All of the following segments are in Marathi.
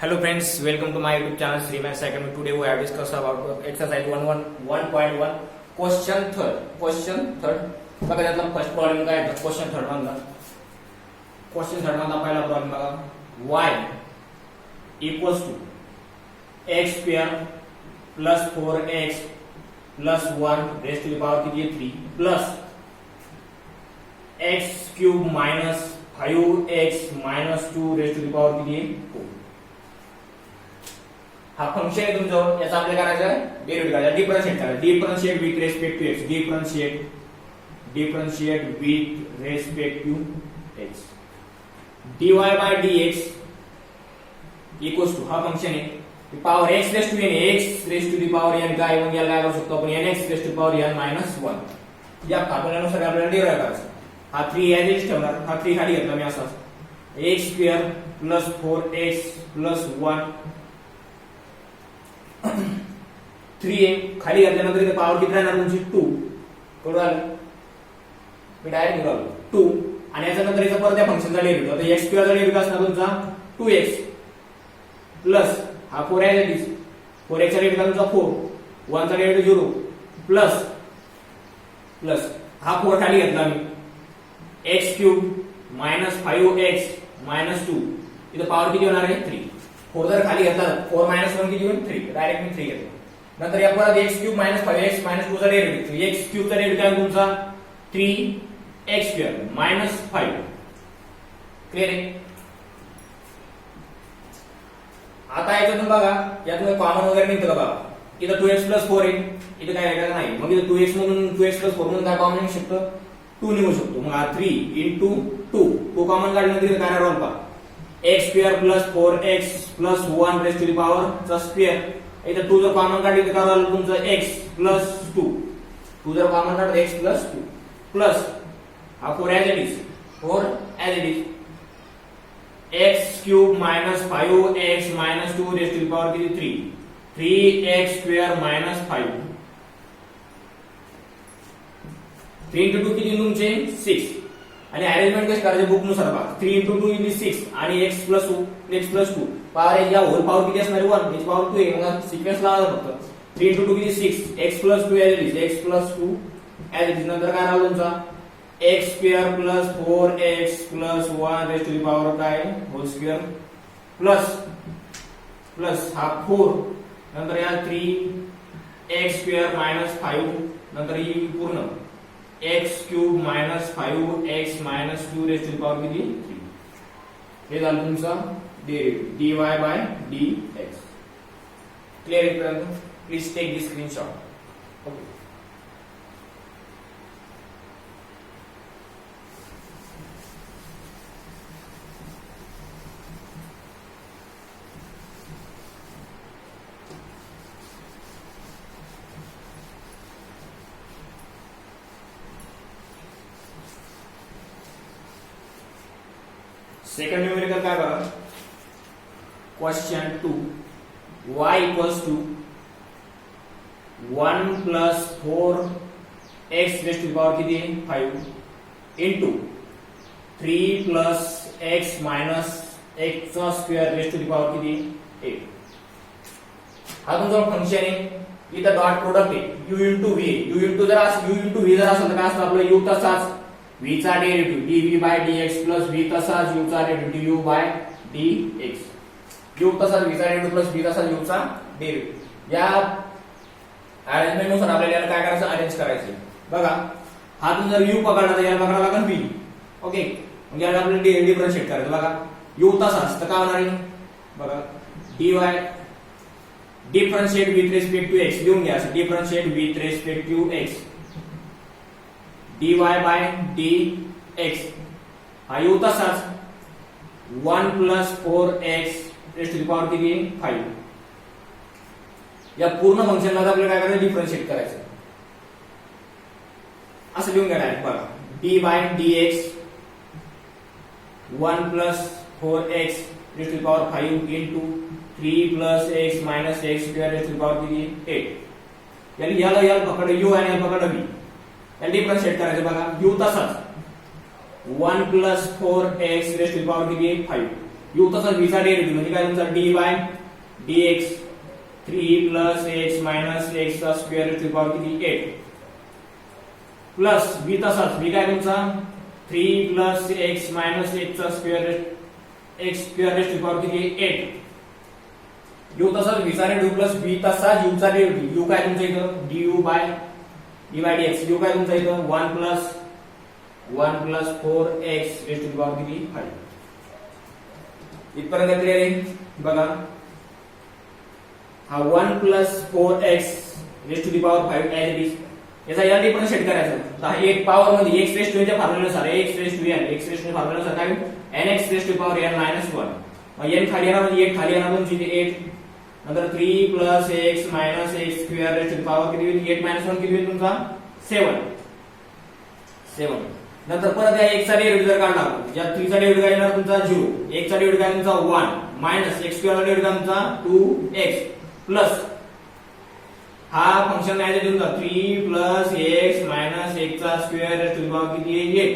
Hello friends, welcome to my YouTube channel Sriman's Academy. Today we have discussed about exercise 1.1 question third. बघा त्यातला फर्स्ट प्रॉब्लेम काय आहे क्वेश्चन थर्ड मधला पहिला प्रॉब्लेम बघा y equals to x square plus 4x plus 1 raised to the power किती आहे 3 plus x cube minus 5x minus 2 raised to the power किती आहे 4. हा फंक्शन आहे तुमचं याचा आपल्याला करायचं आहे डेरिव्हेटिव्ह करायचा डिफरन्शिएट करायचा differentiate with respect to x differentiate with respect to x dy by dx equals to हा फंक्शन आहे power x raise to n x raise to the power n काय मग याला काय करू शकतो आपण nx raise to power n minus 1 या फॉर्म्युल्यानुसार आपल्याला डेरिव्ह करायचं हा 3 ऍज इज ठेवणार हा 3 खाली घेतला मी असाच x square plus 4x plus 1 3 आहे खाली घातल्यानंतर इथे पॉवर किती राहणार तुमची 2 कळलं आलं मी डायरेक्ट निघालो 2 आणि याच्या नंतर इथं परत त्या फंक्शनचा डेरिव्हेटिव्ह आता x स्क्वेअर चा डेरिव्हेटिव्ह असणार तुमचा 2x प्लस हा 4 आहे इज 4x चा डेरिव्हेटिव्ह तुमचा 4 1 चा डेरिव्हेटिव्ह 0 प्लस हा 4 खाली घेतला मी x cube minus 5x minus 2 इथं पॉवर किती होणार आहे 3 4 जर खाली घेतला 4 minus 1 किती होईल 3 डायरेक्ट मी 3 घेतो नंतर या परत x cube minus 5x minus 2 चा डेरिव्हेटिव्ह x क्यूब चा डेरिव्हेटिव्ह काय तुमचा 3x स्क्वेअर minus 5 क्लियर आहे आता याच्यातून बघा यातून कॉमन वगैरे निघतं बघा इथं 2x 4 आहे इथं काय करायचं नाही मग इथं 2x मधून 2x 4 मधून काय कॉमन निघू शकतो 2 निघू शकतो मग हा 3 into 2 कॉमन काढल्यानंतर इथं काय राहणार पहा x square plus 4x plus 1 raise to the power चा स्क्वेअर इथं 2 जर कॉमन काढली तर काय राहिलं तुमचं x प्लस 2 जर कॉमन काढलं x प्लस 2 प्लस हा 4 as it is x cube minus 5x minus 2 raise to the power किती 3x स्क्वेअर मायनस 5 3 into 2 किती तुमचे 6 आणि अरेंजमेंट कशी करायची बुक नुसार पहा 3 into 2 is 6 आणि x plus 2 पॉवर या होल पॉवर किती असणार 1 h पॉवर 2 आहे मग सिक्वेन्स लावायचा फक्त 3 into 2 किती 6 x plus 2 as it is x plus 2 as it is नंतर काय राहिलं तुमचा x square plus 4x plus 1 raise to the power काय होल स्क्वेअर प्लस हा 4 नंतर या 3x स्क्वेअर मायनस 5 नंतर ही पूर्ण x cube minus 5x minus 2 raise to the power किती 3 हे झालं तुमचं derivative dy by dx clear आहे please take this screenshot okay second numerical काय बघा question 2 y equals to 1 plus 4x raise to the power किती 5 into 3 plus x minus x चा square raise to the power किती 8 हा तुमचा फंक्शन आहे इथं डॉट प्रोडक्ट आहे u into v u into जर असेल तर काय असतं आपलं u तसाच v चा derivative dv by dx plus v तसाच u चा derivative du by dx u तसाच v चा डेरिव्हेटिव्ह प्लस v तसाच u चा डेरिव्हेटिव्ह या अरेंजमेंट नुसार आपल्याला याला काय करायचं अरेंज करायचं बघा हा तुमचा u पकडला तर याला पकडायला लागेल v ओके मग याला आपल्याला डिफरन्शिएट करायचं बघा u तसाच तर काय होणार आहे बघा dy differentiate with respect to x लिहून घ्या differentiate with respect to x dy by dx हा u तसाच 1 plus 4x raise to the power किती 5 या पूर्ण फंक्शनला आपल्याला काय करायचं डिफरन्शिएट करायचं असं लिहून घ्या डायरेक्ट बघा d by dx 1 plus 4x raise to the power 5 into 3 plus x minus x square raise to the power किती 8 याला पकड u आणि याला पकड v डिफरन्शिएट करायचं बघा u तसाच 1 plus 4x raise to the power किती 5 u तसंच v चा डेरिव्हेटिव्ह म्हणजे काय तुमचा dy dx 3 plus x minus x चा square raised to the power किती 8 प्लस v तसाच v काय तुमचा 3 plus x minus x चा square x square raised to the power किती 8 u तसाच v चा डेरिव्हेटिव्ह प्लस v तसाच u चा डेरिव्हेटिव्ह u काय तुमचा इथं du by dx u काय तुमचा इथं 1 plus 4x raised to the power किती 5 इथपर्यंत क्लिअर आहे बघा हा 1 plus 4x raised to the power 5 as it is याचा या डिफरन्स सेट करायचा तर हा एक पॉवर मध्ये x raised to n च्या फॉर्म्युल्यानुसार x raised to n x raised to n फॉर्म्युल्यानुसार काय nx raised to the power n minus 1 मग n खाली येणार म्हणजे 8 खाली येणार म्हणजे 8 नंतर 3 plus x minus x square raised to the power किती होईल 8 minus 1 किती होईल तुमचा 7 नंतर परत या x चा डेरिव्हेटिव्ह जर काढला या 3 चा डेरिव्हेटिव्ह काय येणार तुमचा 0 x चा डेरिव्हेटिव्ह काय तुमचा 1 मायनस x स्क्वेअर चा डेरिव्हेटिव्ह तुमचा 2x प्लस हा फंक्शन आहे ते तुमचा 3 plus x minus x चा square raised to the power किती आहे 8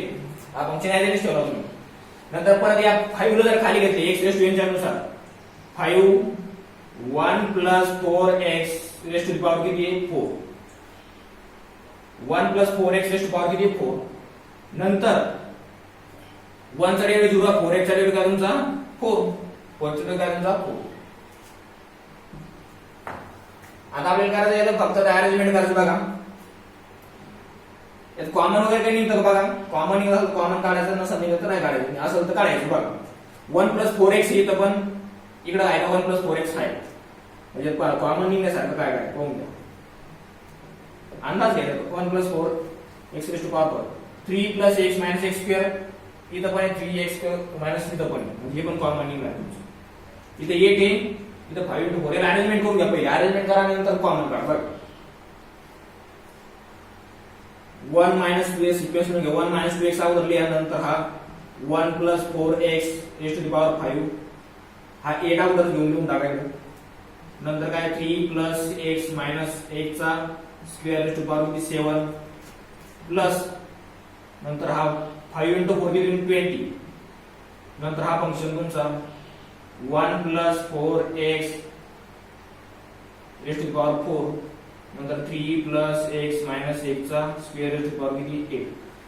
हा फंक्शन आहे ते ठेवला तुम्ही नंतर परत या 5 ला जर खाली घेतले x raised to n च्या नुसार 5 1 plus 4x raised to the power किती आहे 4 1 plus 4x raised to the power किती आहे 4 नंतर 1 चा डेरिव्हेटिव्ह 4x चा डेरिव्हेटिव्ह काय तुमचा 4 4 चा डेरिव्हेटिव्ह काय तुमचा 4 आता आपल्याला करायचं आहे फक्त अरेंजमेंट करायचं बघा यात कॉमन वगैरे काही निघतं बघा कॉमन निघालं कॉमन काढायचं नसेल निघत तर नाही काढायचं असेल तर काढायचं बघा 1 plus 4x इथं पण इकडे आहे का 1 plus 4x आहे म्हणजे कॉमन निघण्यासारखं काय काय कोण अंदाज घ्यायचा 1 plus 4x raised to power 3 plus x minus x square इथं पण 3x minus इथं पण म्हणजे हे पण कॉमन निघणार तुमचं इथे 8 आहे इथं 5 into 4 याला अरेंजमेंट करून घ्या पहिले अरेंजमेंट करा नंतर कॉमन काढा बघा 1 minus 2x इक्वेशन मध्ये 1 minus 2x अगोदर लिहा नंतर हा 1 plus 4x raised to the power 5 हा 8 अगोदर घेऊन टाकायचं नंतर काय 3 plus x minus x चा square raised to the power 7 plus नंतर हा 5 into 4 किती 20 नंतर हा फंक्शन तुमचा 1 plus 4x raised to the power 4 नंतर 3 plus x minus x चा square raised to the power किती 8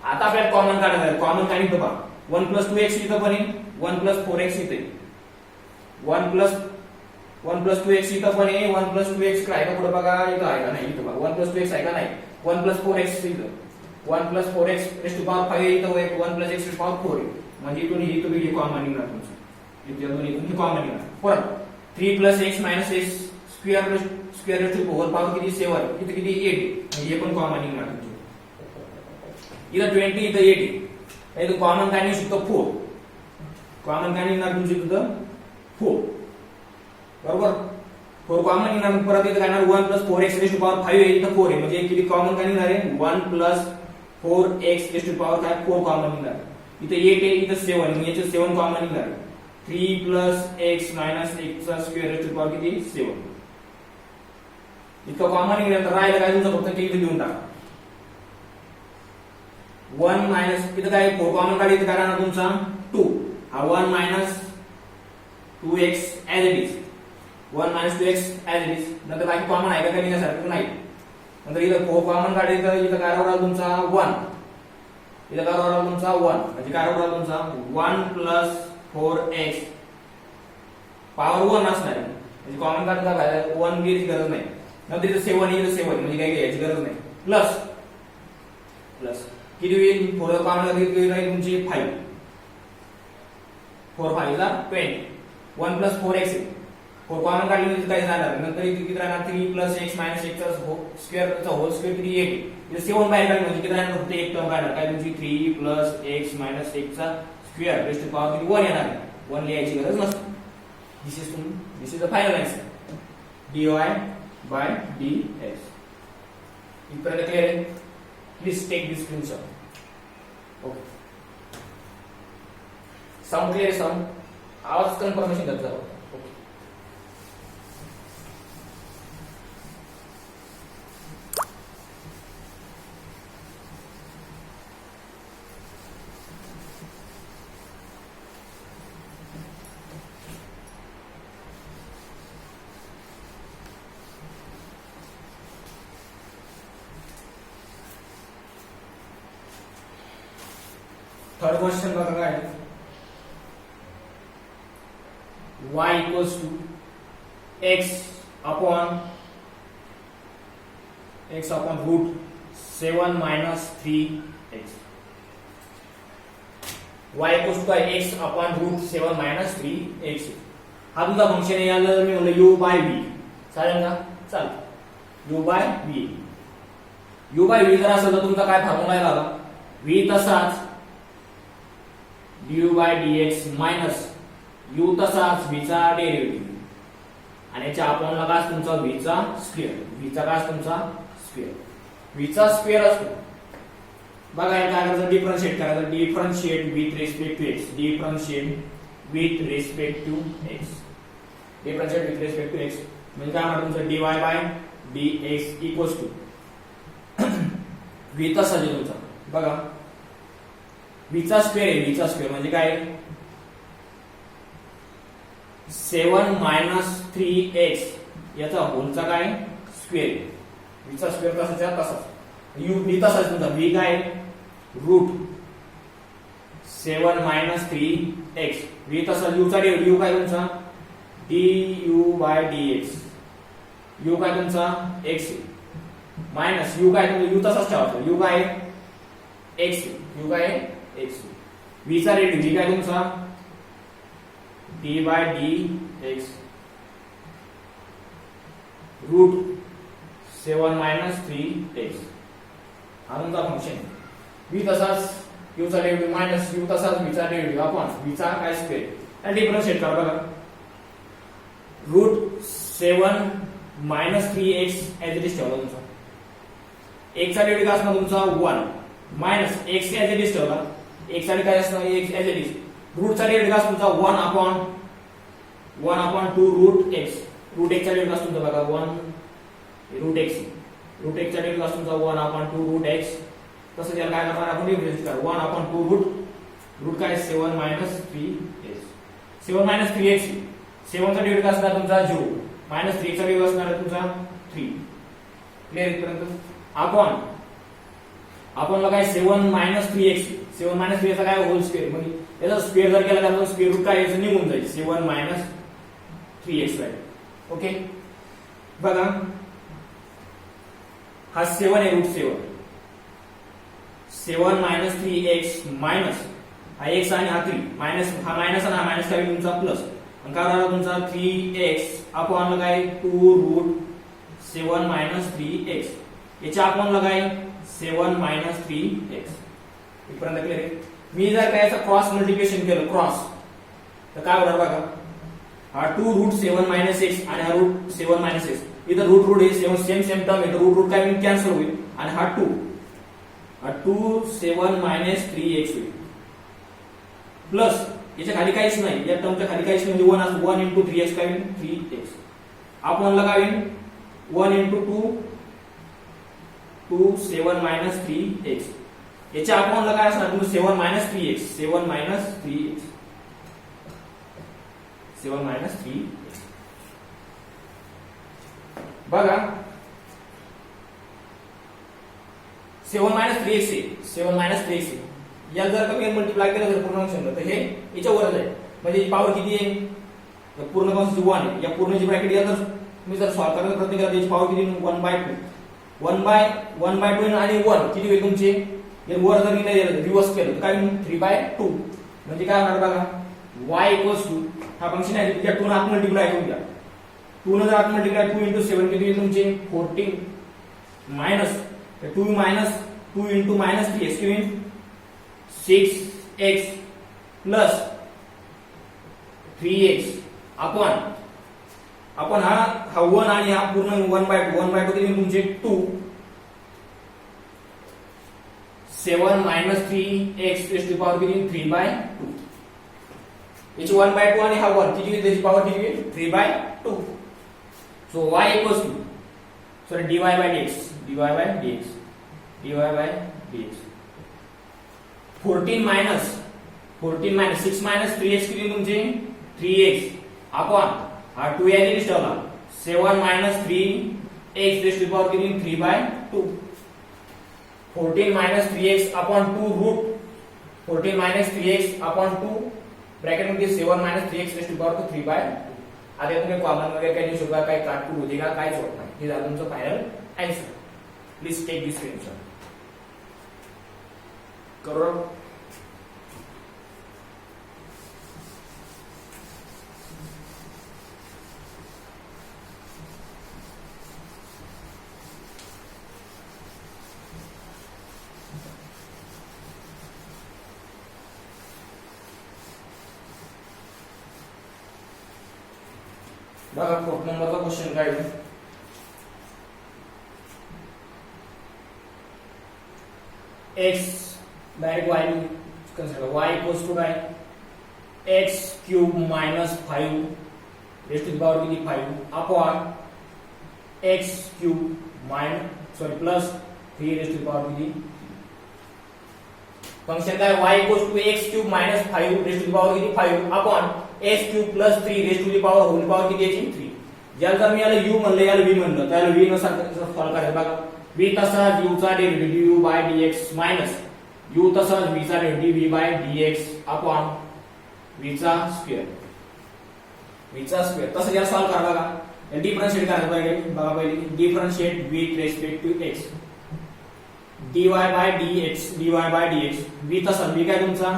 आता आपल्याला कॉमन काढायचं आहे कॉमन काय निघतं पहा 1 plus 2x इथं पण आहे 1 plus 4x इथे 1 plus 2x इथं पण आहे 1 plus 2x काय का पुढे बघा इथं आहे का नाही इथं बघा 1 plus 2x आहे का नाही 1 plus 4x इथं 1 plus 4x raised to the power 5 इथं 1 plus x raised to the power 4 म्हणजे इथून ही तुम्ही कॉमन निघणार तुमचं इथून कॉमन निघणार परत 3 plus x minus x square raised to the power किती 7 इथं किती 8 म्हणजे हे पण कॉमन निघणार तुमचं इथं 20 इथं 80 इथं कॉमन काय निघू शकतो 4 कॉमन काय निघणार तुमचं इथं 4 बरोबर 4 कॉमन निघणार परत इथं काय येणार 1 plus 4x raised to the power 5 इथं 4 आहे म्हणजे किती कॉमन काय निघणार आहे 1 plus 4x raised to the power काय 4 कॉमन निघणार इथं 8 आहे इथं 7 म्हणजे याचे 7 कॉमन निघणार 3 plus x minus x चा square raised to the power किती 7 इतकं कॉमन निघालं तर राहिलं काय तुमचं फक्त ते इथे लिहून टाका 1 minus इथं काय 4 कॉमन काढली इथं काय राहणार तुमचा 2 हा 1 minus 2x as it is 1 minus 2x as it is नंतर बाकी कॉमन आहे का काही निघण्यासारखं नाही नंतर इथं 4 कॉमन काढली तर इथं काय राहणार तुमचा 1 इथं काय राहणार तुमचा 1 म्हणजे काय राहणार तुमचा 1 plus 4x पॉवर 1 असणार आहे म्हणजे कॉमन काढता काय 1 घ्यायची गरज नाही नंतर इथं 7 इथं 7 म्हणजे काही घ्यायची गरज नाही प्लस किती होईल 4 कॉमन किती राहील तुमची 5 4 5 ला 20 1 plus 4x 4 कॉमन काढली म्हणजे काय जाणार नंतर इथे किती राहणार 3 plus x minus x चा स्क्वेअर चा होल स्क्वेअर किती 8 इथे 7 बाहेर काढली म्हणजे किती राहणार फक्त एक टर्म काढणार काय तुमची 3 plus x minus x चा square raised to the power किती 1 येणार आहे 1 लिहायची गरज नसते this is the final answer dy by dx इथपर्यंत क्लिअर आहे please take this screenshot okay sound clear sound आवाज कन्फर्मेशन करत जाऊ ओके थर्ड क्वेश्चन बघा काय y equals to x upon root 7 minus 3x y equals to x upon root 7 minus 3x हा तुमचा फंक्शन आहे याला मी म्हणलं u बाय v चालेल का चालेल u बाय v जर असेल तर तुमचा काय फॉर्म्युला आहे बघा v तसाच du by dx minus u तसाच v चा डेरिव्हेटिव्ह आणि याच्या अपॉन लगा तुमचा v चा स्क्वेअर असतो बघा याला काय करायचं डिफरन्शिएट करायचं differentiate with respect to x म्हणजे काय म्हणतात तुमचं dy by dx equals to v तसाच आहे तुमचा बघा v चा स्क्वेअर म्हणजे काय 7 मायनस 3x याचा होलचा काय स्क्वेअर v चा स्क्वेअर तसाच्या तसाच v तसाच तुमचा v काय रूट 7 मायनस 3x v तसा u चा डेरिव्हेटिव्ह काय तुमचा du बाय dx u काय तुमचा x मायनस u काय तुमचा u तसाच ठेवायचा u काय x v चा डेरिव्हेटिव्ह काय तुमचा d by dx root 7 minus 3x हा तुमचा फंक्शन v तसाच u चा डेरिव्हेटिव्ह मायनस u तसाच v चा डेरिव्हेटिव्ह अपॉन v चा काय स्क्वेअर आणि डिफरन्शिएट करा बघा root 7 minus 3x as it is ठेवला तुमचा x चा डेरिव्हेटिव्ह असणार तुमचा 1 minus x as it is ठेवला x साठी काय असणार x as it is root चा डेरिव्हेटिव्ह असतो तुमचा 1 अपॉन 2 रूट x चा डेरिव्हेटिव्ह असतो तुमचा बघा 1 रूट x चा डेरिव्हेटिव्ह असतो तुमचा 1 अपॉन 2 रूट x तसं याला काय करणार आपण डिफरन्शिएट करा 1 अपॉन 2 रूट काय 7 मायनस 3x 7 मायनस 3x 7 चा डेरिव्हेटिव्ह असणार तुमचा 0 मायनस 3 चा डेरिव्हेटिव्ह असणार तुमचा 3 क्लियर इथपर्यंत आपण ला काय 7 मायनस 3x चा काय होल स्क्वेअर म्हणजे याचा स्क्वेअर जर केला तर स्क्वेअर रूट काय याचं निघून जाईल 7 मायनस 3x राईट ओके बघा हा 7 आहे रूट 7 मायनस 3x मायनस हा x आणि हा 3 मायनस हा मायनस आणि हा मायनस काय तुमचा प्लस आणि काय राहिला तुमचा 3x अपॉन काय 2 रूट 7 मायनस 3x याच्या अपॉन लगाय 7 मायनस 3x इथपर्यंत क्लिअर आहे मी जर काय याचा क्रॉस मल्टिप्लिकेशन केलं क्रॉस तर काय होणार बघा हा 2 रूट 7 मायनस x आणि हा रूट 7 मायनस x इथं रूट हे सेम टर्म आहे तर रूट काय कॅन्सल होईल आणि हा 2 7 मायनस 3x होईल प्लस याच्या खाली काहीच नाही या टर्मच्या खाली काहीच म्हणजे 1 असतो 1 into 3x काय होईल 3x आपण लगावेन 1 into 2 7 मायनस 3x याच्या आपण काय असणार तुम्ही 7 मायनस 3x बघा 7 मायनस 3x या जर कमी मल्टिप्लाय केलं तर पूर्ण फंक्शन तर हे याच्यावरच आहे म्हणजे पावर किती आहे पूर्ण फंक्शन 1 आहे या पूर्णची ब्रॅकेट या तर तुम्ही जर सॉल्व करण्याचा प्रयत्न केला त्याची पावर किती 1 बाय 2 आणि 1 किती होईल तुमचे हे वर जर रिव्हर्स केलं तर काय 3/2 म्हणजे काय होणार बघा y इक्वल्स टू हा फंक्शन आहे त्या 2 आत मल्टिप्लाय करून घ्या 2 जर आत मल्टिप्लाय 2 into 7 किती होईल तुमचे 14 मायनस 2 into minus 3x किती होईल 6x प्लस 3x आपण हा 1 आणि हा पूर्ण 1/2 किती तुमचे 2 7 मायनस 3x टू पॉवर किती 3/2 याची 1/2 आणि हा 1 किती त्याची पॉवर किती 3/2 so y equals to sorry dy by dx 14 minus 6 minus 3x किती तुमचे 3x अपॉन हा 2 या किती ठेवला 7 मायनस 3x टू पॉवर किती 3/2 14 minus 3x upon 2 root 14 minus 3x upon 2 ब्रॅकेटमध्ये 7 minus 3x raised to power 3/2. आता यातून काही कॉमन वगैरे काही नाही शकता, काही काटकूट होते का काहीच होत नाही. हे झालं तुमचं final answer. Please take this screenshot. करो. बघा 4 नंबरचा क्वेश्चन काय आहे. x direct y consider y equals to काय x cube minus 5 raised to the power किती 5 upon x cube plus 3 raised to the power किती. फंक्शन काय y equals to x cube minus 5 raised to the power किती 5 upon x cube plus 3 raised to the power hole power किती याची 3. ज्याला जर मी याला u म्हणलं याला v म्हणलं त्याला v नुसार सॉल्व करायचं. बघा v तसाच u चा derivative u by dx minus u तसाच v चा derivative v by dx upon v चा स्क्वेअर तसं याला सॉल्व करा. बघा डिफरन्शिएट करायचं पाहिजे. बघा पहिले differentiate with respect to x dy by dx v तसा v काय तुमचा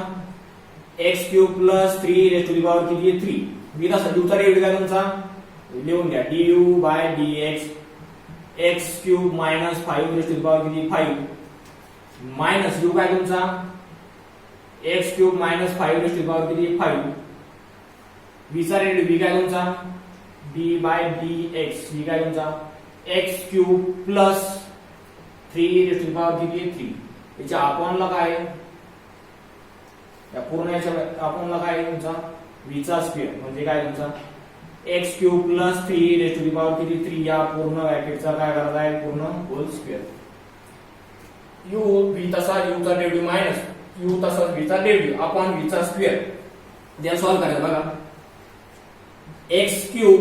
x cube plus 3 raised to the power किती 3 v तसा u चा डेरिव्हेटिव्ह काय तुमचा लिहून घ्या du by dx x cube minus 5 raised to the power किती 5 मायनस u काय तुमचा x cube minus 5 raised to the power किती 5 v चा डेरिव्हेटिव्ह v काय तुमचा d बाय dx v काय तुमचा x cube plus 3 raised to the power किती 3 याच्या अपॉनला काय या पूर्ण याच्या अपॉनला काय तुमचा v चा स्क्वेअर म्हणजे काय तुमचा x cube plus 3 raised to the power किती 3 या पूर्ण ब्रॅकेटचा काय करायचा आहे पूर्ण होल स्क्वेअर. u v तसा u चा डेरिव्हेटिव्ह मायनस u तसा v चा डेरिव्हेटिव्ह अपॉन v चा स्क्वेअर जे सॉल्व करायचं. बघा x cube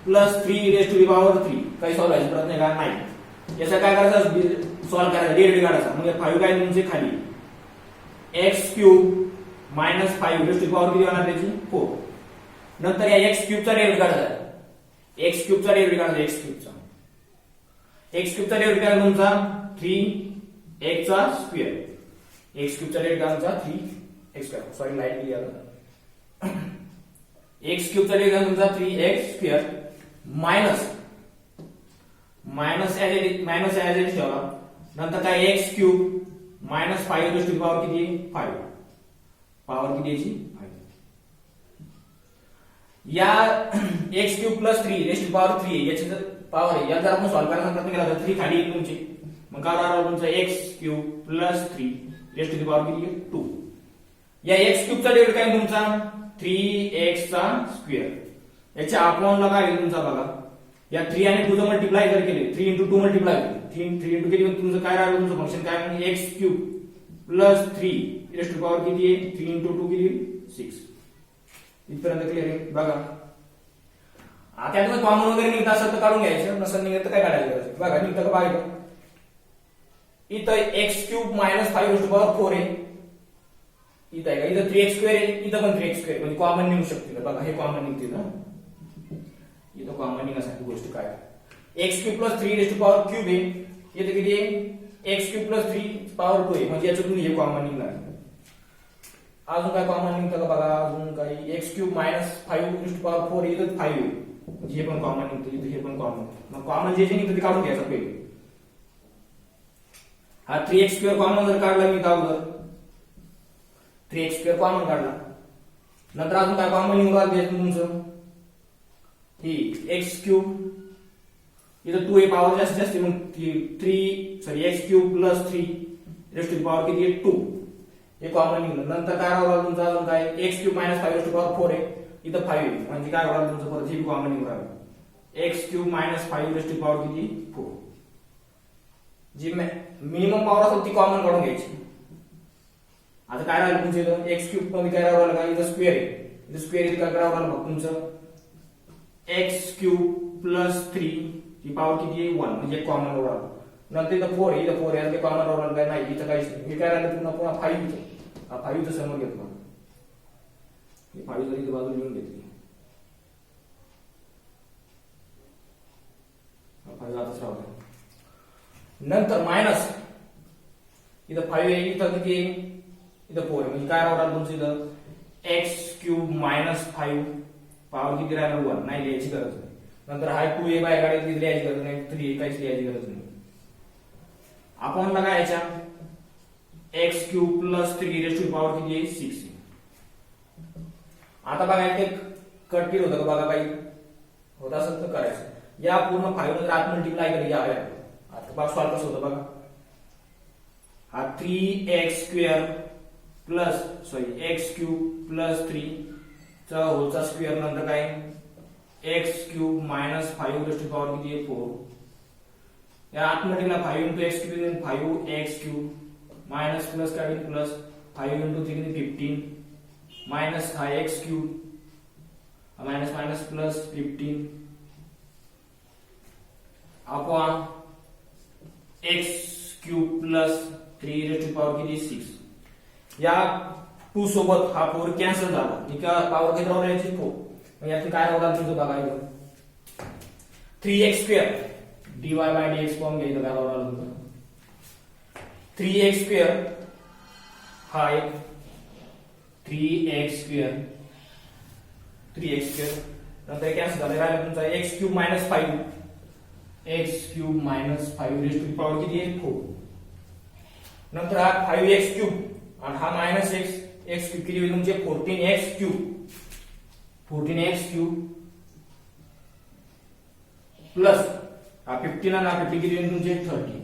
plus 3 raised to the power 3 काही सॉल्व करायचा प्रयत्न का नाही. याचा काय करायचं सॉल्व करायचा डेरिव्हेटिव्ह काढायचा म्हणजे 5 काय तुमचे खाली x cube minus 5 raised to the power किती होणार त्याची 4. नंतर या x क्यूब चा डेरिव्हेटिव्ह काढायचा x क्यूब चा डेरिव्हेटिव्ह काढायचा x क्यूब चा डेरिव्हेटिव्ह काय तुमचा 3x चा स्क्वेअर x क्यूब चा डेरिव्हेटिव्ह तुमचा 3x स्क्वेअर सॉरी लाईट लिहिलं x क्यूब चा डेरिव्हेटिव्ह तुमचा 3x square minus age it ठेवा. नंतर काय x cube minus 5 raised to the power किती 5 पावर किती याची 5 या x cube plus 3 raised to power 3 याची जर पावर आहे या जर आपण सॉल्व करायचा प्रयत्न केला तर 3 खाली येईल तुमची मग काय राहणार तुमचा x cube plus 3 raised to the power किती 2. या x क्यूब चा डेरिव्हेटिव्ह काय तुमचा 3x चा स्क्वेअर याच्या अपॉनला काय येईल तुमचा बघा या 3 आणि 2 चा मल्टिप्लाय जर केले 3 into 2 मल्टिप्लाय 3 into केली तुमचं काय राहिलं तुमचं फंक्शन काय म्हणजे x cube plus 3 raised to power किती आहे 3 into 2 किती 6. इथपर्यंत क्लिअर आहे. बघा आता यातून कॉमन वगैरे निघत असेल तर काढून घ्यायचं नसेल निघत तर काय काढायचं. बघा निघतं का बघा इथं x cube minus 5 raised to power 4 आहे इथं आहे का इथं 3x स्क्वेअर आहे इथं पण 3x स्क्वेअर म्हणजे कॉमन निघू शकते. बघा हे कॉमन निघते ना इथं कॉमन निघण्यासाठी गोष्ट काय x cube plus 3 raised to power cube आहे इथं किती आहे x क्यूब प्लस 3 पावर 2 आहे म्हणजे याच्यातून हे कॉमन निघणार. अजून काय कॉमन निघतं का बघा अजून काही x cube minus 5 raised to power 4 इथं 5 आहे म्हणजे हे पण कॉमन निघतं इथं हे पण कॉमन. मग कॉमन जे निघतं ते काढून घ्यायचं पहिले. हा 3x स्क्वेअर कॉमन जर काढला मी अगोदर 3x स्क्वेअर कॉमन काढला नंतर अजून काय कॉमन निघून राहिलं तुमचं ही x क्यूब इथं 2 आहे पावर जास्त जास्त मग 3 x cube plus 3 raised to power किती आहे 2 हे कॉमन निघलं. नंतर काय राहिलं तुमचं अजून काय x cube minus 5 raised to power 4 आहे इथं 5 आहे म्हणजे काय राहिलं तुमचं परत हे कॉमन निघून राहिलं x cube minus 5 raised to power किती 4. जी मिनिमम पावर असेल ती कॉमन काढून घ्यायची. आता काय राहिलं तुमचं इथं x क्यूब मध्ये काय राहिलं का इथं स्क्वेअर आहे इथं स्क्वेअर इथं काय करावं लागलं बघ तुमचं x क्यूब प्लस 3 ही पावर किती आहे 1 म्हणजे कॉमन राहिलं. नंतर इथं 4 आहे इथं 4 आहे ते कॉमन राहिलं काय नाही इथं काहीच नाही हे काय राहिलं पुन्हा 5 इथं हा 5 समोर घेतला, ही 5 जरी बाजू लिहून घेतली, हा 5 आताच राहतो. नंतर मायनस इथं 5 आहे, इथं किती आहे, इथं 4 आहे, म्हणजे काय राहणार तुमचं इथं एक्स क्यूब मायनस 5 पॉवर किती राहिलं 1, नाही लिहायची गरज नाही. नंतर हा 2 आहे बाहेर काढायची, लिहायची गरज नाही, 3 आहे काहीच लिहायची गरज नाही. आपण काय याच्या x cube plus 3 raised to power किती आहे 6. आता बघा ते कट केलं होतं का बघा, काही होत असेल तर करायचं. या पूर्ण 5 नंतर आत मल्टिप्लाय करी या, आता बघा सॉल्व कसं होतं बघा. हा 3x square plus x cube plus 3 चा होलचा स्क्वेअर, नंतर काय x cube minus 5 raised to power किती आहे 4. या आतमधील 5 into x cube 5 x cube minus plus काय होईल प्लस 5 इंटू 3 15 मायनस हा x cube minus minus plus 15 upon x cube plus 3 raised to power किती 6. या 2 सोबत हा 4 कॅन्सल झाला, इका पॉवर किती राहणार याची 4. मग यातून काय राहणार तुमचं बघायचं 3x square dy by dx form घ्यायचं, काय राहणार तुमचं 3x स्क्वेअर हा एक 3x स्क्वेअर नंतर कॅन्सल झालं, राहिलं तुमचा x cube minus 5 x cube minus 5 raised to power किती आहे 4. नंतर हा 5x क्यूब आणि हा मायनस एक्स क्यूब किती होईल तुमचे 14x क्यूब प्लस हा 15 आणि हा 50 किती होईल तुमचे 30.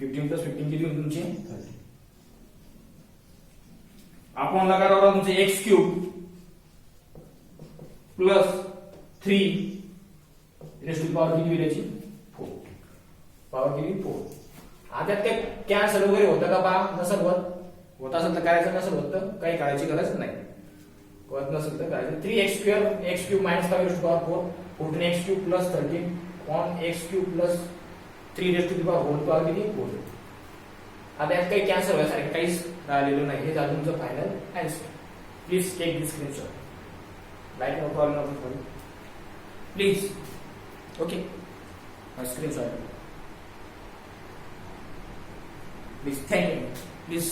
15 प्लस 15 किती होईल तुमचे 30. आपण लगा राहणार तुमचे x cube plus 3 raised to power किती होईल याची 4. पॉवर किती 4. आता ते कॅन्सल वगैरे होतं का बा, नसेल होत असेल तर करायचं, नसेल होत तर काही करायची गरज नाही, होत नसेल तर करायचं. 3x square x cube minus 5 raised to power 4 14x cube plus 13 on x cube plus 3 raised to power whole power किती 4. आता यात काही कॅन्सल व्हायसारखं काहीच राहिलेलं नाही, हे झालं तुमचं final answer. Please take this screenshot, like no problem please. Okay, screenshot please. Thank you. Please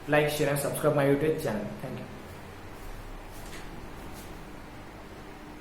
like, share and subscribe my YouTube channel. Thank you.